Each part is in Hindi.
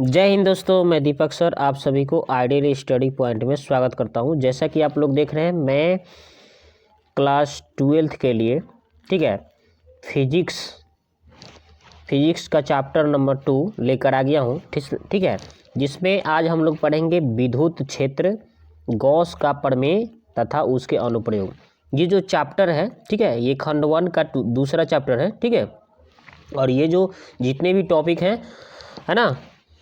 जय हिंद दोस्तों, मैं दीपक सर आप सभी को आइडियल स्टडी पॉइंट में स्वागत करता हूं। जैसा कि आप लोग देख रहे हैं, मैं क्लास 12th के लिए ठीक है फिजिक्स का चैप्टर नंबर 2 लेकर आ गया हूं। ठीक है, जिसमें आज हम लोग पढ़ेंगे विद्युत क्षेत्र, गॉस का प्रमेय तथा उसके अनुप्रयोग। ये जो चैप्टर है ठीक है, ये खंड 1 का दूसरा चैप्टर है। ठीक है, और ये जो जितने भी टॉपिक हैं है ना,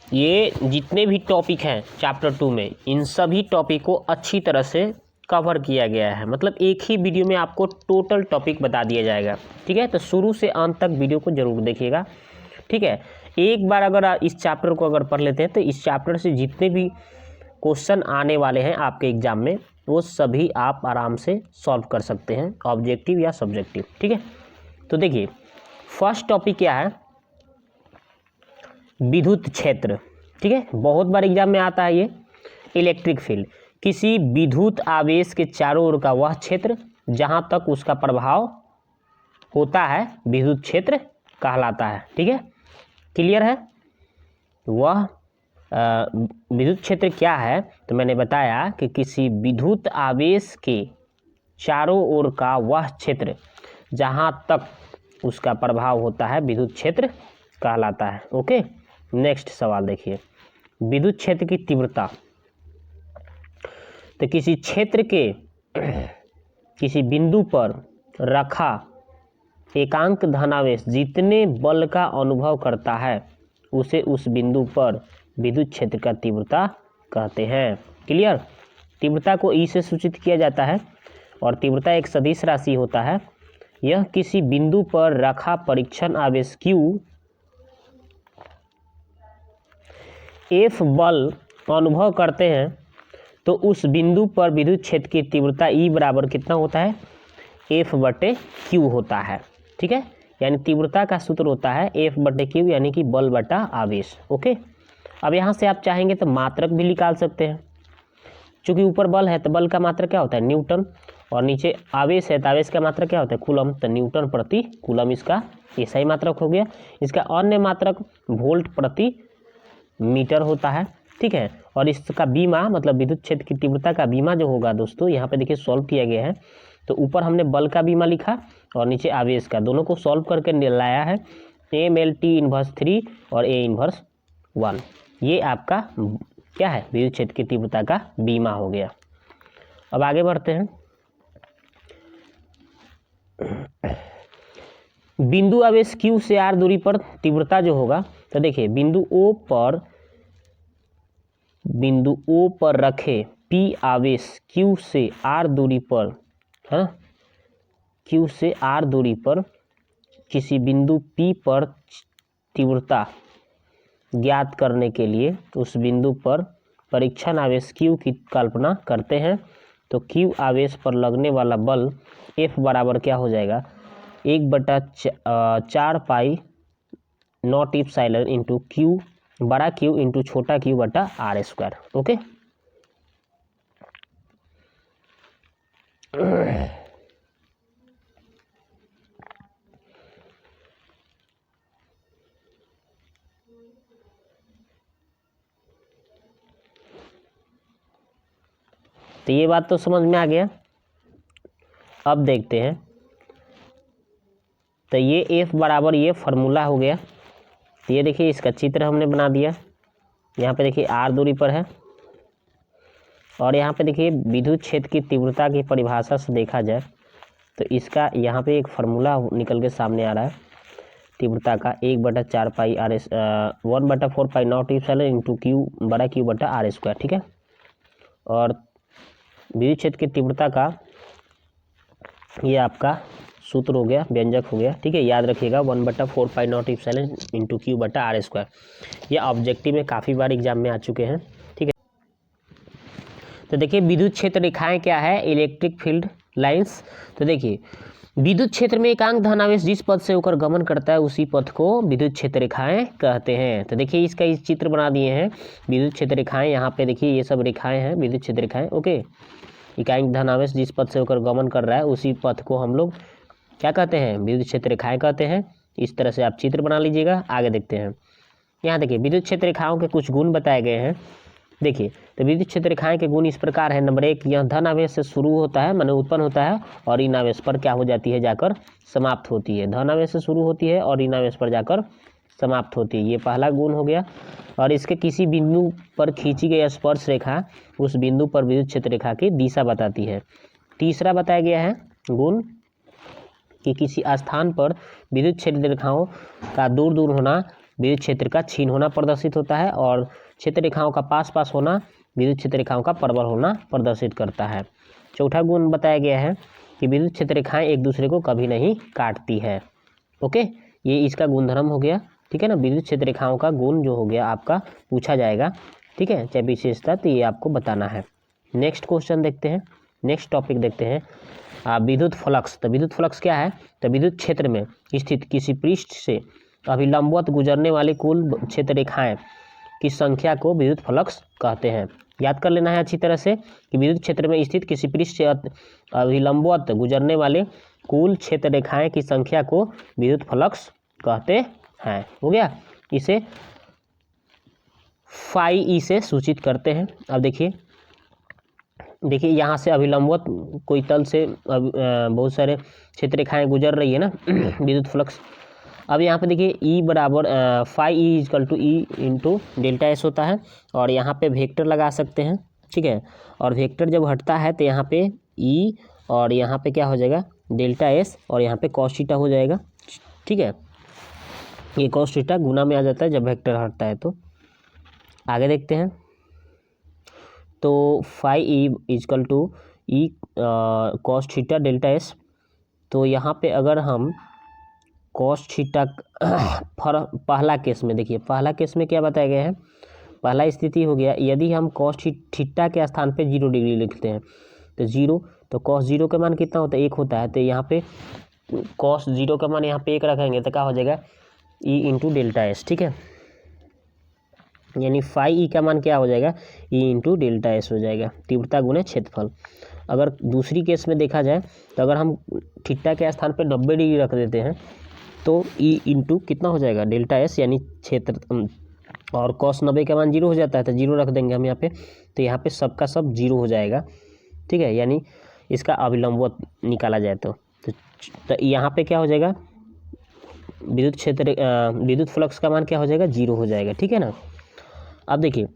ये जितने भी टॉपिक हैं चैप्टर 2 में, इन सभी टॉपिक को अच्छी तरह से कवर किया गया है। मतलब एक ही वीडियो में आपको टोटल टॉपिक बता दिया जाएगा। ठीक है, तो शुरू से अंत तक वीडियो को जरूर देखिएगा। ठीक है, एक बार अगर इस चैप्टर को अगर पढ़ लेते हैं तो इस चैप्टर से जितने भी क्वेश्चन आने वाले हैं आपके एग्जाम में, वो सभी आप आराम से सॉल्व कर सकते हैं, ऑब्जेक्टिव या सब्जेक्टिव। ठीक है, तो देखिए फर्स्ट टॉपिक क्या है, विद्युत क्षेत्र। ठीक है, बहुत बार एग्जाम में आता है ये। इलेक्ट्रिक फील्ड, किसी विद्युत आवेश के चारों ओर का वह क्षेत्र जहां तक उसका प्रभाव होता है विद्युत क्षेत्र कहलाता है। ठीक है, क्लियर है। वह विद्युत क्षेत्र क्या है, तो मैंने बताया कि किसी विद्युत आवेश के चारों ओर का वह क्षेत्र जहां तक उसका प्रभाव होता है विद्युत क्षेत्र कहलाता है। ओके, नेक्स्ट सवाल देखिए, विद्युत क्षेत्र की तीव्रता। तो किसी क्षेत्र के किसी बिंदु पर रखा एकांक धनावेश जितने बल का अनुभव करता है उसे उस बिंदु पर विद्युत क्षेत्र का तीव्रता कहते हैं। क्लियर। तीव्रता को ई से सूचित किया जाता है और तीव्रता एक सदिश राशि होता है। यह किसी बिंदु पर रखा परीक्षण आवेश Q F बल अनुभव करते हैं तो उस बिंदु पर विद्युत क्षेत्र की तीव्रता E बराबर कितना होता है, F/Q होता है। ठीक है, यानी तीव्रता का सूत्र होता है F/Q, यानी कि बल बटा आवेश। ओके, अब यहाँ से आप चाहेंगे तो मात्रक भी निकाल सकते हैं। चूंकि ऊपर बल है तो बल का मात्रक क्या होता है, न्यूटन, और नीचे आवेश है तो आवेश का मात्रक क्या होता है, कूलम, तो न्यूटन प्रति कूलम इसका ऐसा ही मात्रक हो गया। इसका अन्य मात्रक वोल्ट प्रति मीटर होता है। ठीक है, और इसका बीमा मतलब विद्युत क्षेत्र की तीव्रता का बीमा जो होगा दोस्तों, यहाँ पे देखिए सॉल्व किया गया है। तो ऊपर हमने बल का बीमा लिखा और नीचे आवेश का, दोनों को सॉल्व करके लाया है MLT−3 और A−1। ये आपका क्या है, विद्युत क्षेत्र की तीव्रता का बीमा हो गया। अब आगे बढ़ते हैं। बिंदु आवेश Q से R दूरी पर तीव्रता जो होगा, तो देखिए बिंदु O पर रखे P आवेश Q से R दूरी पर है, Q से R दूरी पर किसी बिंदु P पर तीव्रता ज्ञात करने के लिए उस बिंदु पर परीक्षण आवेश Q की कल्पना करते हैं। तो Q आवेश पर लगने वाला बल F बराबर क्या हो जाएगा, 1/4 पाई नॉट एप्सिलॉन इंटू Q बड़ा Q इंटू छोटा Q बटा R²। ओके, तो ये बात तो समझ में आ गया। अब देखते हैं, तो ये F बराबर ये फार्मूला हो गया। तो ये देखिए इसका चित्र हमने बना दिया। यहाँ पे देखिए R दूरी पर है और यहाँ पे देखिए विद्युत क्षेत्र की तीव्रता की परिभाषा से देखा जाए तो इसका यहाँ पे एक फार्मूला निकल के सामने आ रहा है तीव्रता का, 1/4 पाई R 1/4 pi not epsilon into Q बड़ा Q बटा R²। ठीक है, और विद्युत क्षेत्र की तीव्रता का ये आपका सूत्र हो गया, व्यंजक हो गया। ठीक है, याद रखिएगा 1/4 पाई नॉट एप्सिलॉन इंटू Q बटा R²। ये ऑब्जेक्टिव में काफ़ी बार एग्जाम में आ चुके हैं। ठीक है, तो देखिए विद्युत क्षेत्र रेखाएं क्या है, इलेक्ट्रिक फील्ड लाइंस। तो देखिए विद्युत क्षेत्र में एकांक धनावेश जिस पथ से होकर गमन करता है उसी पथ को विद्युत क्षेत्र रेखाएं कहते हैं। तो देखिए इसका इस चित्र बना दिए हैं, विद्युत क्षेत्र रेखाएं। यहाँ पे देखिए ये सब रेखाएं हैं, विद्युत क्षेत्र रेखाएं। ओके, एकांक धनावेश जिस पथ से होकर गमन कर रहा है उसी पथ को हम लोग क्या कहते हैं, विद्युत क्षेत्र रेखाएं कहते हैं। इस तरह से आप चित्र बना लीजिएगा। आगे देखते हैं, यहाँ देखिए विद्युत क्षेत्र रेखाओं के कुछ गुण बताए गए हैं। देखिए तो विद्युत क्षेत्र रेखाएं के गुण इस प्रकार है। नंबर 1, यह धन आवेश से शुरू होता है, माने उत्पन्न होता है, और ऋण आवेश पर क्या हो जाती है, जाकर समाप्त होती है। धन आवेश से शुरू होती है और ऋण आवेश पर जाकर समाप्त होती है, ये पहला गुण हो गया। और इसके किसी बिंदु पर खींची गई स्पर्श रेखा उस बिंदु पर विद्युत क्षेत्र रेखा की दिशा बताती है। तीसरा बताया गया है गुण कि किसी स्थान पर विद्युत क्षेत्र रेखाओं का दूर दूर होना विद्युत क्षेत्र का क्षीण होना प्रदर्शित होता है, और क्षेत्र रेखाओं का पास पास होना विद्युत क्षेत्र रेखाओं का प्रबल होना प्रदर्शित करता है। चौथा गुण बताया गया है कि विद्युत क्षेत्र रेखाएं एक दूसरे को कभी नहीं काटती है। ओके, ये इसका गुणधर्म हो गया। ठीक है ना, विद्युत क्षेत्र रेखाओं का गुण जो हो गया आपका पूछा जाएगा। ठीक है, चाहे विशेषता, तो ये आपको बताना है। नेक्स्ट क्वेश्चन देखते हैं, नेक्स्ट टॉपिक देखते हैं विद्युत फ्लक्स। तो विद्युत फ्लक्स क्या है, तो विद्युत क्षेत्र में स्थित किसी पृष्ठ से अभिलंबवत गुजरने वाली कुल क्षेत्र रेखाएं की संख्या को विद्युत फ्लक्स कहते हैं। याद कर लेना है अच्छी तरह से कि विद्युत क्षेत्र में स्थित किसी पृष्ठ से अभिलंबवत गुजरने वाले कुल क्षेत्र रेखाएं की संख्या को विद्युत फ्लक्स कहते हैं। हो गया, इसे फाई ई से सूचित करते हैं। अब देखिए यहाँ से अभिलंबवत कोई तल से बहुत सारे क्षेत्र रेखाएं गुजर रही है ना विद्युत फ्लक्स। अब यहाँ पे देखिए ई बराबर phi E equal to E into delta S होता है, और यहाँ पे वेक्टर लगा सकते हैं। ठीक है, और वेक्टर जब हटता है तो यहाँ पे ई और यहाँ पे क्या हो जाएगा, डेल्टा एस, और यहाँ पे कॉस थीटा हो जाएगा। ठीक है, ये कॉस थीटा गुना में आ जाता है जब वेक्टर हटता है। तो आगे देखते हैं, तो phi E equal to E cos theta delta S. तो यहाँ पे अगर हम कॉस थीटा पहला केस में, देखिए पहला केस में क्या बताया गया है, पहला स्थिति हो गया यदि हम कॉस थीटा के स्थान पे 0 डिग्री लिखते हैं तो 0, तो कॉस 0 का मान कितना होता है, 1 होता है। तो यहाँ पे कॉस 0 का मान यहाँ पे 1 रखेंगे तो क्या हो जाएगा, ई इंटू डेल्टा एस। ठीक है, यानी फाई ई का मान क्या हो जाएगा, ई इंटू डेल्टा एस हो जाएगा, तीव्रता गुणे क्षेत्रफल। अगर दूसरी केस में देखा जाए तो अगर हम थीटा के स्थान पे 90 डिग्री रख देते हैं तो ई इंटू कितना हो जाएगा, डेल्टा एस, यानी क्षेत्र, और कॉस 90 का मान 0 हो जाता है तो 0 रख देंगे हम यहाँ पे, तो यहाँ पे सब का सब 0 हो जाएगा। ठीक है, यानी इसका अभिलंबवत निकाला जाए तो यहाँ पे क्या हो जाएगा, विद्युत क्षेत्र विद्युत फ्लक्स का मान क्या हो जाएगा, 0 हो जाएगा। ठीक है ना। अब देखिए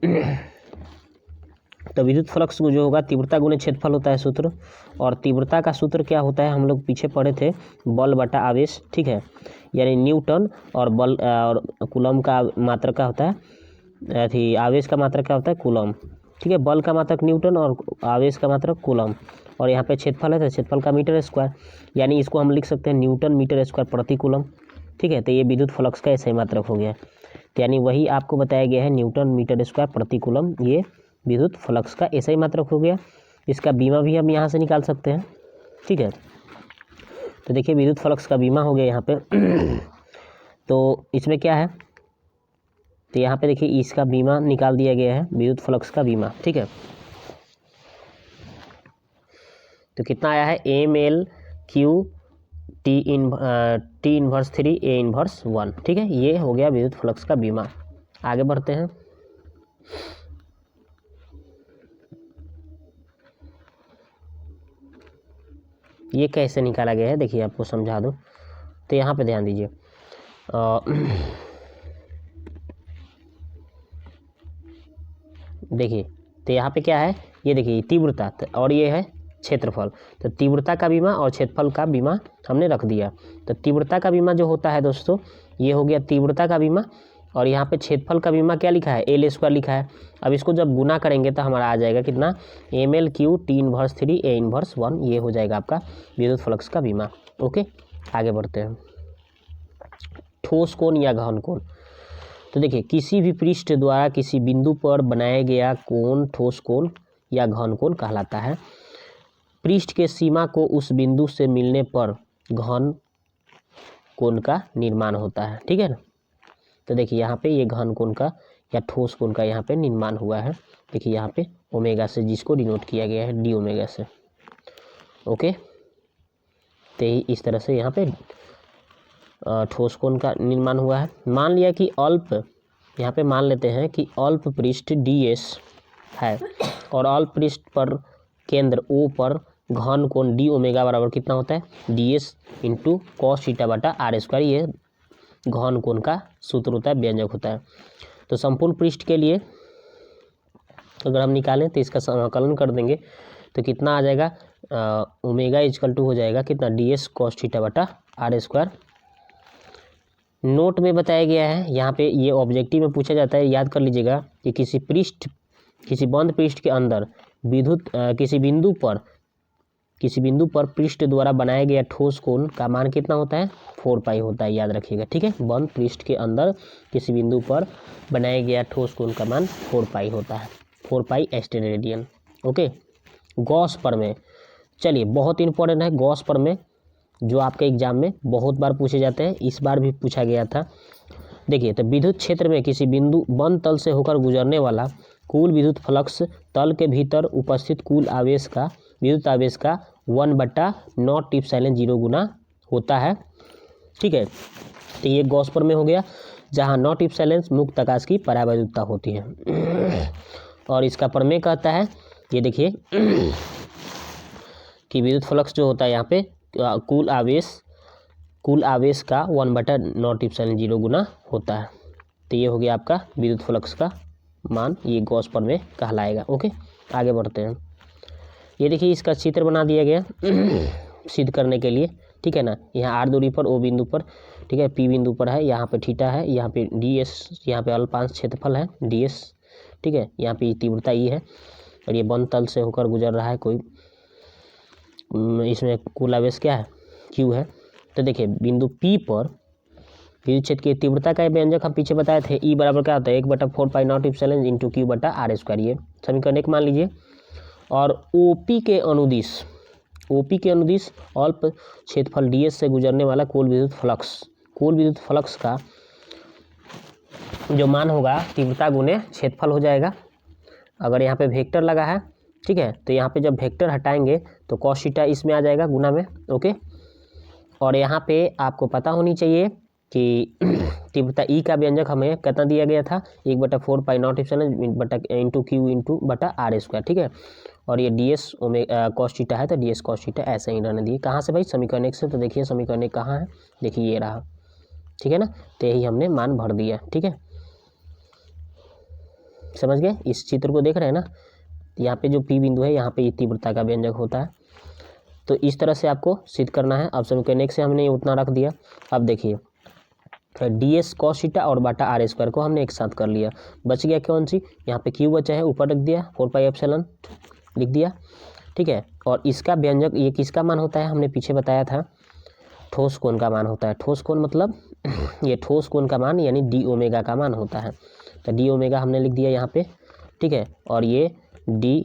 तो विद्युत फ्लक्स को जो होगा तीव्रता गुणे क्षेत्रफल होता है सूत्र, और तीव्रता का सूत्र क्या होता है, हम लोग पीछे पढ़े थे, बल बटा आवेश। ठीक है, यानी न्यूटन, और बल और कूलम का मात्रक का होता है, अथी आवेश का मात्रक क्या होता है, कूलम। ठीक है, बल का मात्रक न्यूटन और आवेश का मात्रक कूलम, और यहाँ पे क्षेत्रफल है तो क्षेत्रफल का मीटर स्क्वायर, यानी इसको हम लिख सकते हैं न्यूटन मीटर स्क्वायर प्रति कूलम। ठीक है, तो ये विद्युत फ्लक्स का ऐसा ही मात्रक हो गया, तो यानी वही आपको बताया गया है न्यूटन मीटर स्क्वायर प्रति कूलम, ये विद्युत फ्लक्स का ऐसा ही मात्रक हो गया। इसका बीमा भी हम यहाँ से निकाल सकते हैं। ठीक है, तो देखिए विद्युत फ्लक्स का बीमा हो गया यहाँ पे तो इसमें क्या है, तो यहाँ पे देखिए इसका बीमा निकाल दिया गया है, विद्युत फ्लक्स का बीमा। ठीक है, तो कितना आया है, M L Q T inverse 3 A inverse 1। ठीक है, ये हो गया विद्युत फ्लक्स का बीमा। आगे बढ़ते हैं, ये कैसे निकाला गया है देखिए आपको समझा दूँ, तो यहाँ पे ध्यान दीजिए, देखिए तो यहाँ पे क्या है, ये देखिए तीव्रता और ये है क्षेत्रफल, तो तीव्रता का बीमा और क्षेत्रफल का बीमा हमने रख दिया। तो तीव्रता का बीमा जो होता है दोस्तों, ये हो गया तीव्रता का बीमा, और यहाँ पे क्षेत्रफल का बीमा क्या लिखा है, एल स्क्वायर लिखा है। अब इसको जब गुना करेंगे तो हमारा आ जाएगा कितना, M L Q T inverse 3 A inverse 1, ये हो जाएगा आपका विद्युत फ्लक्स का बीमा। ओके, आगे बढ़ते हैं, ठोस कोण या घन कोण। तो देखिए किसी भी पृष्ठ द्वारा किसी बिंदु पर बनाया गया कोण ठोस कोण या घन कोण कहलाता है। पृष्ठ के सीमा को उस बिंदु से मिलने पर घन कोण का निर्माण होता है। ठीक है ना, तो देखिए यहाँ पे ये घन कोण का या ठोस कोण का यहाँ पे निर्माण हुआ है। देखिए यहाँ पे ओमेगा से, जिसको डिनोट किया गया है डी ओमेगा से। ओके, तो इस तरह से यहाँ पे ठोस कोण का निर्माण हुआ है। मान लिया कि अल्प यहाँ पे मान लेते हैं कि अल्प पृष्ठ ds है और अल्प पृष्ठ पर केंद्र O पर घन कोण d ओमेगा बराबर कितना होता है ds इंटू कॉस थीटा बटा आर स्क्वायर, ये घन कोण का सूत्र होता है, व्यंजक होता है। तो संपूर्ण पृष्ठ के लिए अगर हम निकालें तो इसका समाकलन कर देंगे तो कितना आ जाएगा, ओमेगा इजकल टू हो जाएगा कितना ds कॉस थीटा बटा आर स्क्वायर। नोट में बताया गया है, यहाँ पे ये ऑब्जेक्टिव में पूछा जाता है, याद कर लीजिएगा कि किसी बंद पृष्ठ के अंदर विद्युत किसी बिंदु पर पृष्ठ द्वारा बनाया गया ठोस कोण का मान कितना होता है 4 पाई होता है, याद रखिएगा, ठीक है। बंद पृष्ठ के अंदर किसी बिंदु पर बनाया गया ठोस कोण का मान 4 पाई होता है, 4 पाई एस्टेरेडियन। ओके, गॉस प्रमेय, चलिए बहुत इंपॉर्टेंट है गॉस प्रमेय, जो आपके एग्जाम में बहुत बार पूछे जाते हैं, इस बार भी पूछा गया था। देखिए, तो विद्युत क्षेत्र में किसी बिंदु बंद तल से होकर गुजरने वाला कुल विद्युत फ्लक्स तल के भीतर उपस्थित कुल आवेश का विद्युत आवेश का 1/नॉट एप्सिलॉन 0 गुना होता है, ठीक है। तो ये गॉस प्रमेय हो गया, जहाँ नॉट एप्सिलॉन मुक्त आकाश की परावैद्युतता होती है। और इसका प्रमेय कहता है, ये देखिए कि विद्युत फ्लक्स जो होता है यहाँ पे कुल आवेश का 1/नॉट एप्सिलॉन 0 गुना होता है। तो ये हो गया आपका विद्युत फ्लक्स का मान, ये गॉस प्रमेय कहलाएगा। ओके, आगे बढ़ते हैं। ये देखिए इसका चित्र बना दिया गया सिद्ध करने के लिए, ठीक है ना। यहाँ आर दूरी पर ओ बिंदु पर, ठीक है, पी बिंदु पर है, यहाँ पे थीटा है, यहाँ पे ds, यहाँ पे अल्पांश क्षेत्रफल है ds, ठीक है, यहाँ पे तीव्रता ई है और ये बंद तल से होकर गुजर रहा है कोई, इसमें कुल आवेश क्या है q है। तो देखिए बिंदु P पर विद्युत क्षेत्र की तीव्रता का व्यंजक हम पीछे बताए थे, E बराबर क्या होता है 1/4 पाई नॉट एप्सिलॉन इंटू Q बटा आर स्क्वायर, ये समीकरण एक मान लीजिए। और OP के अनुदिश अल्प क्षेत्रफल ds से गुजरने वाला कुल विद्युत फ्लक्स का जो मान होगा तीव्रता गुने क्षेत्रफल हो जाएगा। अगर यहाँ पे वेक्टर लगा है, ठीक है, तो यहाँ पे जब वेक्टर हटाएंगे तो cos थीटा इसमें आ जाएगा गुना में। ओके, और यहाँ पे आपको पता होनी चाहिए कि तीव्रता ई का व्यंजक हमें कितना दिया गया था 1/4 पाई नॉट एप्सिलॉन बटा इंटू Q इंटू बटा आर स्क्वायर, ठीक है। और ये ds cos थीटा है तो ds cos थीटा ऐसे ही रहने दिए। कहाँ से भाई, समीकरण एक से। तो देखिए समीकरण एक कहाँ है, देखिए ये रहा, ठीक है ना। तो यही हमने मान भर दिया, ठीक है, समझ गए। इस चित्र को देख रहे हैं ना, यहाँ पे जो P बिंदु है यहाँ पे ये तीव्रता का व्यंजक होता है। तो इस तरह से आपको सिद्ध करना है। अब समीकरण एक से हमने उतना रख दिया। अब देखिए ds cos थीटा और बटा आर स्क्वायर को हमने एक साथ कर लिया, बच गया कौन सी, यहाँ पे Q बचा है, ऊपर रख दिया 4 पाई एप्सिलॉन लिख दिया, ठीक है। और इसका व्यंजक ये किसका मान होता है, हमने पीछे बताया था ठोस कोण का मान होता है। ठोस कोण मतलब ये ठोस कोण का मान यानी d ओमेगा का मान होता है। तो d ओमेगा हमने लिख दिया यहाँ पे, ठीक है। और ये d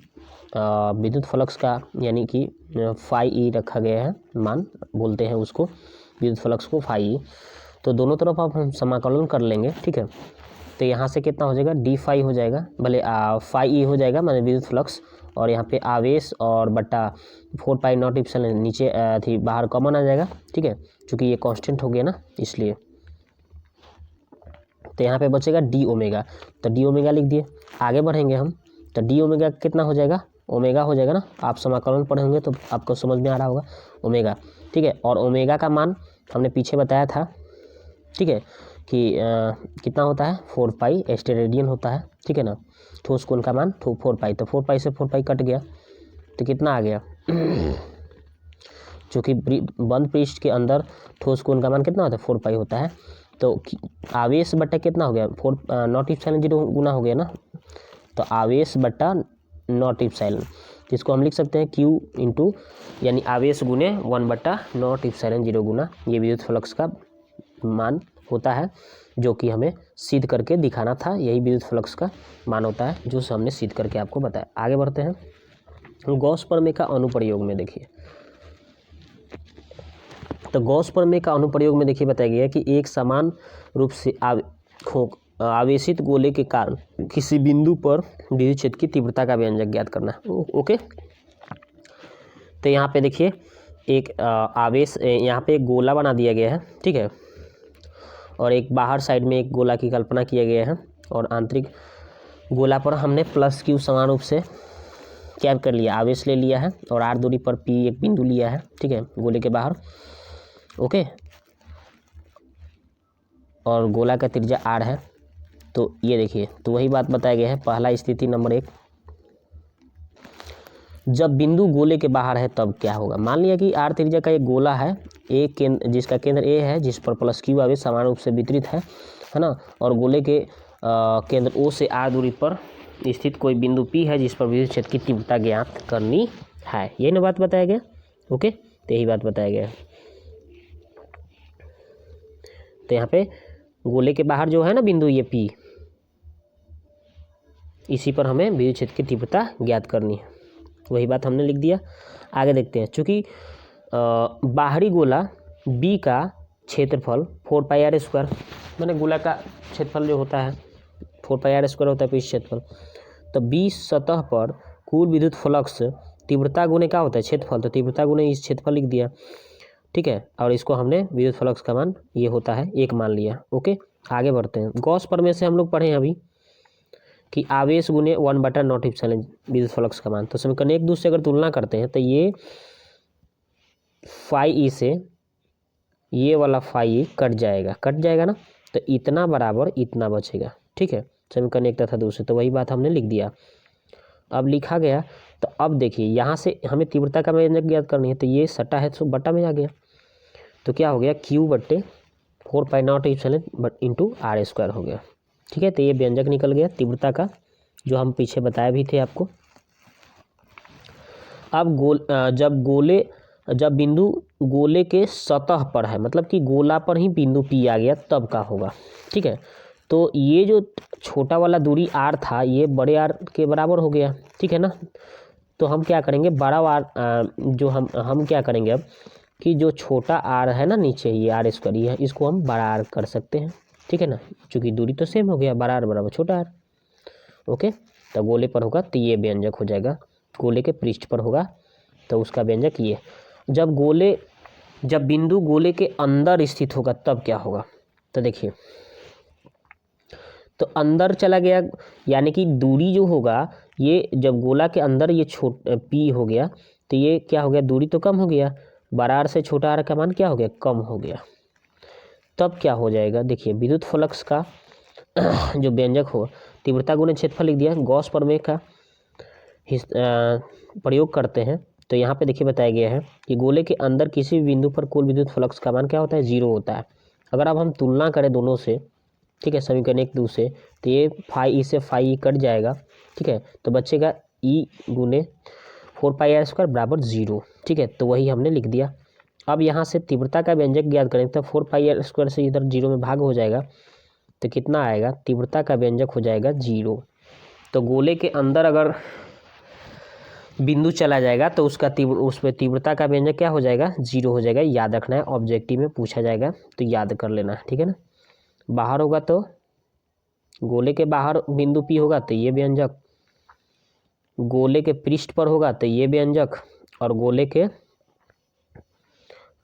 विद्युत फ्लक्स का यानी कि फाई ई रखा गया है, मान बोलते हैं उसको, विद्युत फ्लक्स को फाई ई। तो दोनों तरफ आप हम समाकलन कर लेंगे, ठीक है। तो यहाँ से कितना हो जाएगा d फाई हो जाएगा, भले फाई ई हो जाएगा माने विद्युत फ्लक्स, और यहाँ पे आवेश और बटा 4 पाई नॉट एप्सिलॉन नीचे थी बाहर कॉमन आ जाएगा, ठीक है, क्योंकि ये कांस्टेंट हो गया ना इसलिए। तो यहाँ पे बचेगा d ओमेगा, तो d ओमेगा लिख दिए। आगे बढ़ेंगे हम, तो d ओमेगा कितना हो जाएगा, ओमेगा हो जाएगा ना, आप समाकलन पढ़ेंगे तो आपको समझ में आ रहा होगा ओमेगा, ठीक है। और ओमेगा का मान हमने पीछे बताया था, ठीक है, कि कितना होता है 4 पाई एस्टेरेडियन होता है, ठीक है ना। ठोस कोण का मान 4 पाई, तो 4 पाई से 4 पाई कट गया तो कितना आ गया चूँकि बंद पृष्ठ के अंदर ठोस कोण का मान कितना होता है 4 पाई होता है। तो आवेश बटा कितना हो गया 4 नॉट एप्सिलॉन 0 गुना हो गया ना, तो आवेश बटा नॉट एप्सिलॉन, जिसको हम लिख सकते हैं Q इंटू यानी आवेश गुने 1/नॉट एप्सिलॉन 0 गुना ये विद्युत फ्लक्स का मान होता है, जो कि हमें सिद्ध करके दिखाना था। यही विद्युत फ्लक्स का मान होता है जो हमने सिद्ध करके आपको बताया। आगे बढ़ते हैं गॉस प्रमेय का अनुप्रयोग में। देखिए तो गॉस प्रमेय का अनुप्रयोग में देखिए बताया गया कि एक समान रूप से आवेशित गोले के कारण किसी बिंदु पर विद्युत क्षेत्र की तीव्रता का व्यंजक ज्ञात करना है। ओके, तो यहाँ पे देखिए एक आवेश, यहाँ पे एक गोला बना दिया गया है, ठीक है, और एक बाहर साइड में एक गोला की कल्पना किया गया है, और आंतरिक गोला पर हमने प्लस क्यू समान रूप से क्या कर लिया, आवेश ले लिया है, और आर दूरी पर पी एक बिंदु लिया है, ठीक है, गोले के बाहर। ओके, और गोला का त्रिज्या आर है। तो ये देखिए, तो वही बात बताया गया है, पहला स्थिति नंबर 1, जब बिंदु गोले के बाहर है तब क्या होगा। मान लिया कि आर त्रिज्या का एक गोला है, एक केंद्र जिसका केंद्र ए है, जिस पर प्लस क्यू आवेश समान रूप से वितरित है ना, और गोले के केंद्र ओ से आर दूरी पर स्थित कोई बिंदु पी है जिस पर विद्युत क्षेत्र की तीव्रता ज्ञात करनी है। यही ना बात बताया गया। ओके, तो यही बात बताया गया है। तो यहाँ पे गोले के बाहर जो है ना बिंदु ये पी, इसी पर हमें विद्युत क्षेत्र की तीव्रता ज्ञात करनी है। वही बात हमने लिख दिया। आगे देखते हैं, चूँकि बाहरी गोला बी का क्षेत्रफल 4πr², मैंने गोला का क्षेत्रफल जो होता है 4πr² होता है, इस क्षेत्रफल, तो बी सतह पर कुल विद्युत फ्लक्स तीव्रता गुने क्या होता है, क्षेत्रफल, तो तीव्रता गुने इस क्षेत्रफल लिख दिया, ठीक है, और इसको हमने विद्युत फ्लक्स का मान ये होता है 1 मान लिया। ओके, आगे बढ़ते हैं। गॉस प्रमेय से हम लोग पढ़े हैं अभी कि आवेश गुने 1/0 एप्सिलॉन विद्युत फ्लक्स का मान। तो समीकरण 1 दूसरे अगर तुलना करते हैं तो ये फाई ई से ये वाला फाई ई कट जाएगा ना, तो इतना बराबर इतना बचेगा, ठीक है, समीकरण 1 तथा दूसरे। तो वही बात हमने लिख दिया। अब लिखा गया, तो अब देखिए यहाँ से हमें तीव्रता का व्यंजक ज्ञात करनी है, तो ये सटा है तो बटा में आ गया, तो क्या हो गया, Q/4π0 एप्सिलॉन इंटू r² हो गया, ठीक है। तो ये व्यंजक निकल गया तीव्रता का, जो हम पीछे बताए भी थे आपको। अब जब बिंदु गोले के सतह पर है, मतलब कि गोला पर ही बिंदु पी आ गया, तब का होगा, ठीक है। तो ये जो छोटा वाला दूरी r था, ये बड़े R के बराबर हो गया, ठीक है ना। तो हम क्या करेंगे, बड़ा R जो हम क्या करेंगे अब, कि जो छोटा r है ना नीचे, ये r², ये इसको हम बड़ा R कर सकते हैं, ठीक है ना, चूँकि दूरी तो सेम हो गया, बड़ा R बराबर छोटा R। ओके, तो गोले पर होगा तो ये व्यंजक हो जाएगा, गोले के पृष्ठ पर होगा तो उसका व्यंजक ये। जब बिंदु गोले के अंदर स्थित होगा तब क्या होगा, तो देखिए, तो अंदर चला गया, यानी कि दूरी जो होगा, ये जब गोला के अंदर ये पी हो गया, तो ये क्या हो गया, दूरी तो कम हो गया, बड़ा R से छोटा R का मान क्या हो गया, कम हो गया। तब क्या हो जाएगा, देखिए, विद्युत फ्लक्स का जो व्यंजक हो, तीव्रता गुने क्षेत्रफल लिख दिया। गॉस प्रमेय का प्रयोग करते हैं, तो यहाँ पे देखिए बताया गया है कि गोले के अंदर किसी भी बिंदु पर कुल विद्युत फ्लक्स का मान क्या होता है, 0 होता है। अगर अब हम तुलना करें दोनों से, ठीक है, समीकरण 1 दूसरे, तो ये फाई ई से फाई ई कट जाएगा, ठीक है, तो बचेगा ई गुने 4πr² बराबर 0, ठीक है, तो वही हमने लिख दिया। अब यहाँ से तीव्रता का व्यंजक ज्ञात करें तो 4πr² से इधर 0 में भाग हो जाएगा, तो कितना आएगा, तीव्रता का व्यंजक हो जाएगा 0। तो गोले के अंदर अगर बिंदु चला जाएगा तो उसमें तीव्रता का व्यंजक क्या हो जाएगा, 0 हो जाएगा। याद रखना है, ऑब्जेक्टिव में पूछा जाएगा तो याद कर लेना है, ठीक है ना। बाहर होगा तो गोले के बाहर बिंदु पी होगा तो ये व्यंजक, गोले के पृष्ठ पर होगा तो ये व्यंजक, और गोले के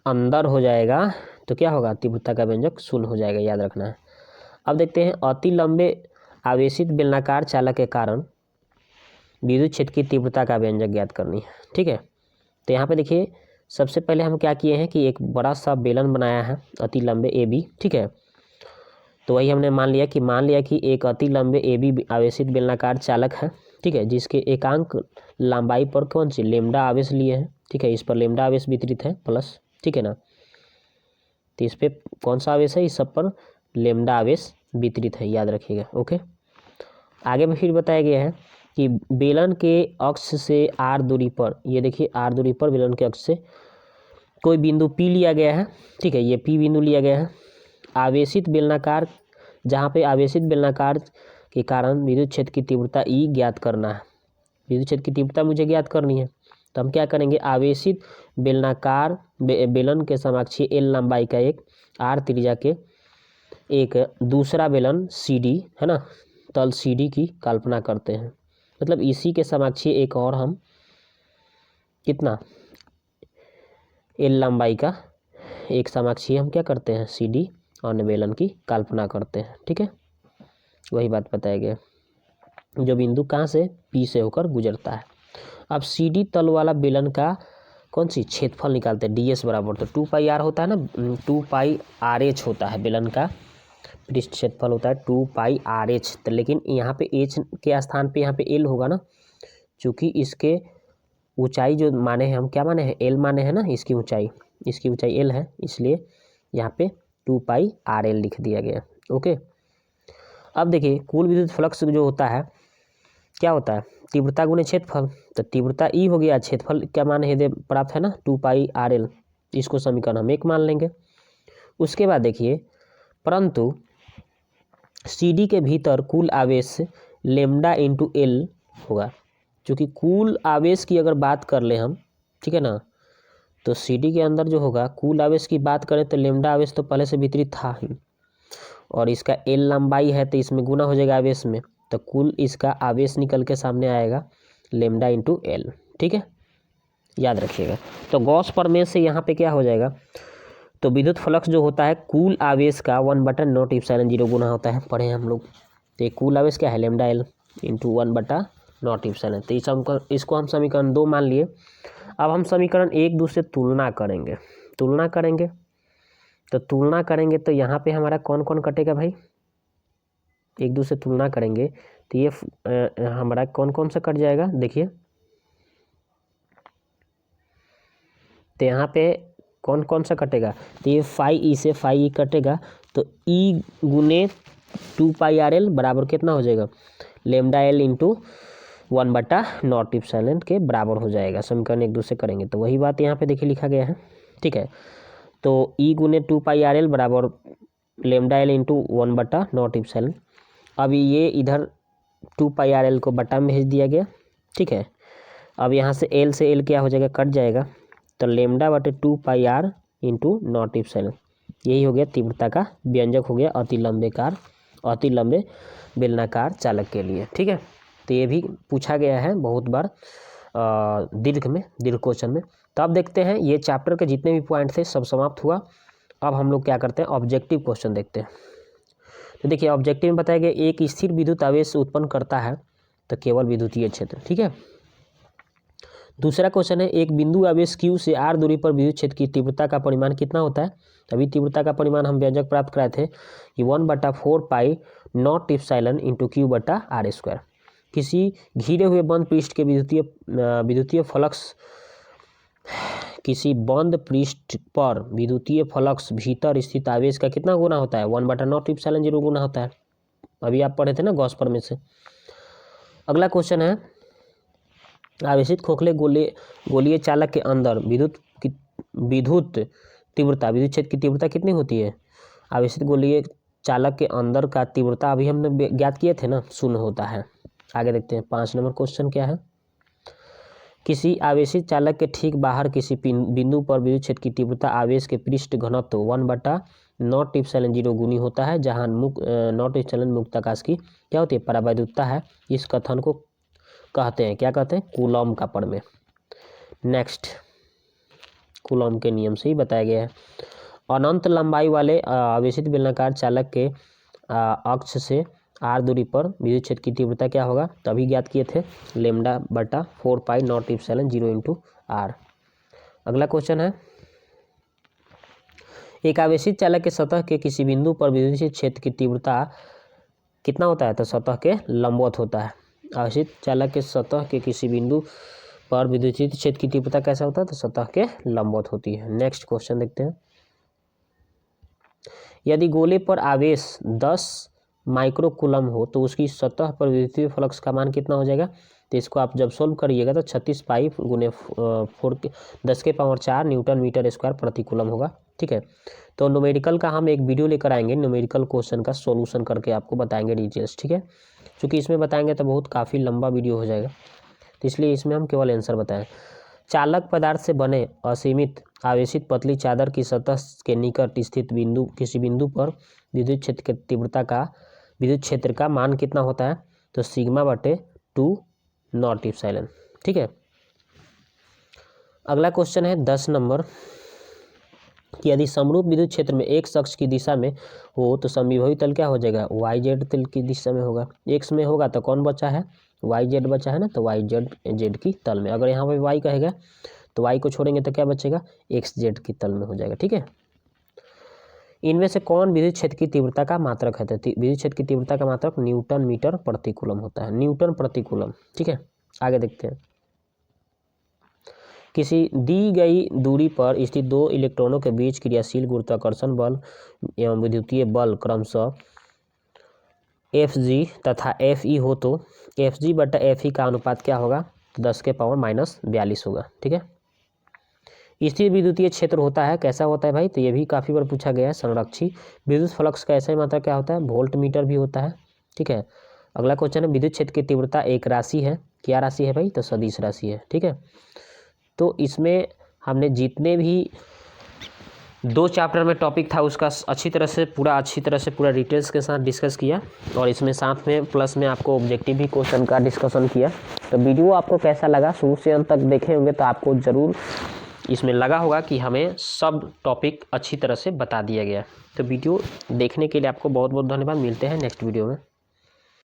अंदर हो जाएगा तो क्या होगा, तीव्रता का व्यंजक 0 हो जाएगा, याद रखना है। अब देखते हैं, अति लंबे आवेशित बेलनाकार चालक के कारण विद्युत क्षेत्र की तीव्रता का व्यंजक ज्ञात करनी है, ठीक है। तो यहाँ पे देखिए, सबसे पहले हम क्या किए हैं कि एक बड़ा सा बेलन बनाया है अति लंबे AB, ठीक है। तो वही हमने मान लिया कि एक अति लंबे AB आवेशित बेलनाकार चालक है, ठीक है, जिसके एकांक लंबाई पर कौन सी लेमडा आवेश लिए हैं, ठीक है, इस पर लेमडा आवेश वितरित है प्लस, ठीक है ना। तो इस पर कौन सा आवेश है, इस सब पर लेमडा आवेश वितरित है, याद रखिएगा। ओके, आगे में फिर बताया गया है कि बेलन के अक्ष से R दूरी पर, ये देखिए R दूरी पर बेलन के अक्ष से कोई बिंदु P लिया गया है, ठीक है, ये P बिंदु लिया गया है। आवेशित बेलनाकार, जहाँ पे आवेशित बेलनाकार के कारण विद्युत क्षेत्र की तीव्रता E ज्ञात करना है, विद्युत क्षेत्र की तीव्रता मुझे ज्ञात करनी है। तो हम क्या करेंगे, आवेशित बेलनाकार बेलन के समाक्षीय L लंबाई का एक R त्रिज्या के एक दूसरा बेलन CD है ना, तल CD की कल्पना करते हैं, मतलब इसी के समाक्षीय एक और हम कितना L लंबाई का एक समाक्षीय हम क्या करते हैं, CD और बेलन की कल्पना करते हैं, ठीक है। वही बात बताया गया, जो बिंदु कहाँ से, पी से होकर गुजरता है। अब सी डी तल वाला बेलन का कौन सी क्षेत्रफल निकालते हैं, डी एस बराबर, तो 2πr होता है ना, 2πrh होता है बेलन का पृष्ठ क्षेत्रफल होता है 2πrh। तो लेकिन यहाँ पे h के स्थान पे यहाँ पे l होगा ना, चूँकि इसके ऊंचाई जो माने हैं हम, क्या माने हैं, l माने हैं ना, इसकी ऊंचाई l है, इसलिए यहाँ पे 2πrl लिख दिया गया। ओके, अब देखिए कुल विद्युत फ्लक्स जो होता है क्या होता है, तीव्रता गुने क्षेत्रफल, तो तीव्रता ई हो गया, क्षेत्रफल क्या मान है प्राप्त है ना 2πrl, इसको समीकरण हम 1 मान लेंगे। उसके बाद देखिए, परंतु सी डी के भीतर कुल आवेश लेमडा इंटू एल होगा, क्योंकि कुल आवेश की अगर बात कर ले हम, ठीक है ना, तो सी डी के अंदर जो होगा कुल आवेश की बात करें तो लेमडा आवेश तो पहले से वितरित था ही, और इसका एल लंबाई है तो इसमें गुना हो जाएगा आवेश में, तो कुल इसका आवेश निकल के सामने आएगा लेमडा इंटू एल। ठीक है, याद रखिएगा। तो गॉस प्रमेय से यहाँ पे क्या हो जाएगा, तो विद्युत फ्लक्स जो होता है कुल आवेश का 1/0 गुना होता है, पढ़े हम लोग। तो कुल आवेश क्या है, लेमडा एल इंटू 1/0। तो इसको हम समीकरण 2 मान लिए। अब हम समीकरण 1 2 से तुलना करेंगे, तो तुलना करेंगे तो यहाँ पे हमारा कौन कौन कटेगा भाई, 1 2 से तुलना करेंगे तो ये हमारा कौन कौन सा कट जाएगा, देखिए तो यहाँ पे कौन कौन सा कटेगा, तो ये फाई ई से फाई ई कटेगा, तो ई गुने 2πrl बराबर कितना हो जाएगा, लेमडा एल इंटू 1/0 के बराबर हो जाएगा। समीकरण 1 2 से करेंगे तो वही बात यहाँ पे देखिए लिखा गया है। ठीक है, तो ई गुने 2πrl बराबर लेमडा एल इंटू 1/0। अब ये इधर 2πrl को बटा में भेज दिया गया। ठीक है, अब यहाँ से एल से एल क्या हो जाएगा, कट जाएगा, तो लेमडा बटे 2πr इंटू 0 यही हो गया तीव्रता का व्यंजक हो गया अति लंबे बेलनाकार चालक के लिए। ठीक है, तो ये भी पूछा गया है बहुत बार दीर्घ क्वेश्चन में। तो अब देखते हैं ये चैप्टर के जितने भी पॉइंट थे सब समाप्त हुआ। अब हम लोग क्या करते हैं, ऑब्जेक्टिव क्वेश्चन देखते हैं। तो देखिए ऑब्जेक्टिव में बताया गया एक स्थिर विद्युत आवेश उत्पन्न करता है तो केवल विद्युतीय क्षेत्र। ठीक है, दूसरा क्वेश्चन है एक बिंदु आवेश Q से r दूरी पर विद्युत क्षेत्र की तीव्रता का परिमाण कितना होता है। अभी तीव्रता का परिमाण हम व्यंजक प्राप्त कराए थे कि 1/4π0 इंटू Q/r²। किसी घिरे हुए बंद पृष्ठ के विद्युतीय फ्लक्स, किसी बंद पृष्ठ पर विद्युतीय फ्लक्स भीतर स्थित आवेश का कितना गुना होता है, 1/0 गुना होता है। अभी आप पढ़े थे ना गॉस प्रमेय से। अगला क्वेश्चन है आवेशित खोखले गोलीय चालक के अंदर विद्युत क्षेत्र की तीव्रता कितनी होती है। आवेशित गोलीय चालक के अंदर का तीव्रता अभी हमने ज्ञात किए थे ना, 0 होता है। आगे देखते हैं 5 नंबर क्वेश्चन क्या है, किसी आवेशित चालक के ठीक बाहर किसी बिंदु पर विद्युत क्षेत्र की तीव्रता आवेश के पृष्ठ घनत्व 1/0 गुनी होता है, जहाँ 0 मुक्ताकाश की क्या होती है, परावैद्युतता है। इस कथन को कहते हैं, क्या कहते हैं, कूलॉम का प्रमेय। नेक्स्ट, कूलॉम के नियम से ही बताया गया है। अनंत लंबाई वाले आवेशित बेलनाकार चालक के अक्ष से r दूरी पर विद्युत क्षेत्र की तीव्रता क्या होगा, तभी ज्ञात किए थे, लेमडा बटा 4π0 इंटू r। अगला क्वेश्चन है एक आवेशित चालक के सतह के किसी बिंदु पर विद्युत क्षेत्र की तीव्रता कितना होता है, तो सतह के लंबवत होता है। आवेशित चालक के सतह के किसी बिंदु पर विद्युत क्षेत्र की तीव्रता कैसा होता है, तो सतह के लंबवत होती है। नेक्स्ट क्वेश्चन देखते हैं, यदि गोले पर आवेश 10 माइक्रोकूलम हो तो उसकी सतह पर विद्युतीय फ्लक्स का मान कितना हो जाएगा। तो इसको आप जब सोल्व करिएगा तो 36 पाई गुने 10⁴ न्यूटन मीटर स्क्वायर प्रति कूलम होगा। ठीक है, तो न्यूमेरिकल का हम एक वीडियो लेकर आएंगे, न्यूमेरिकल क्वेश्चन का सॉल्यूशन करके आपको बताएंगे डिटेल्स। ठीक है, क्योंकि इसमें बताएंगे तो बहुत काफ़ी लंबा वीडियो हो जाएगा, तो इसलिए इसमें हम केवल आंसर बताएं। चालक पदार्थ से बने असीमित आवेशित पतली चादर की सतह के निकट स्थित किसी बिंदु पर विद्युत क्षेत्र का मान कितना होता है, तो σ/2 ठीक है। अगला क्वेश्चन है 10 नंबर, कि यदि समरूप विद्युत क्षेत्र में एक शख्स की दिशा में हो तो समविभवी तल क्या हो जाएगा, वाई जेड तल की दिशा में होगा। एक्स में होगा तो कौन बचा है, वाई जेड बचा है ना, तो वाई जेड की तल में। अगर यहाँ पे वाई कहेगा तो वाई को छोड़ेंगे तो क्या बचेगा, एक्स जेड की तल में हो जाएगा। ठीक है, इनमें से कौन विद्युत क्षेत्र की तीव्रता का मात्रक है, तो विद्युत क्षेत्र की तीव्रता का मात्रक न्यूटन मीटर प्रति कूलम होता है, न्यूटन प्रति कूलम। ठीक है, आगे देखते हैं। किसी दी गई दूरी पर स्थित दो इलेक्ट्रॉनों के बीच क्रियाशील गुरुत्वाकर्षण बल एवं विद्युतीय बल क्रमशः Fg तथा Fe हो तो Fg बटा Fe का अनुपात क्या होगा, 10⁻⁻42 होगा। ठीक है, स्थिर विद्युतीय क्षेत्र होता है, कैसा होता है भाई, तो ये भी काफ़ी बार पूछा गया है। संरक्षी विद्युत फ्लक्स का ऐसा ही मात्रा क्या होता है, वोल्ट मीटर भी होता है। ठीक है, अगला क्वेश्चन है विद्युत क्षेत्र की तीव्रता एक राशि है, क्या राशि है भाई, तो सदिश राशि है। ठीक है, तो इसमें हमने जितने भी 2 चैप्टर में टॉपिक था उसका अच्छी तरह से पूरा डिटेल्स के साथ डिस्कस किया, और इसमें साथ में प्लस में आपको ऑब्जेक्टिव भी क्वेश्चन का डिस्कशन किया। तो वीडियो आपको कैसा लगा, शुरू से अंत तक देखे होंगे तो आपको ज़रूर इसमें लगा होगा कि हमें सब टॉपिक अच्छी तरह से बता दिया गया। तो वीडियो देखने के लिए आपको बहुत बहुत धन्यवाद। मिलते हैं नेक्स्ट वीडियो में।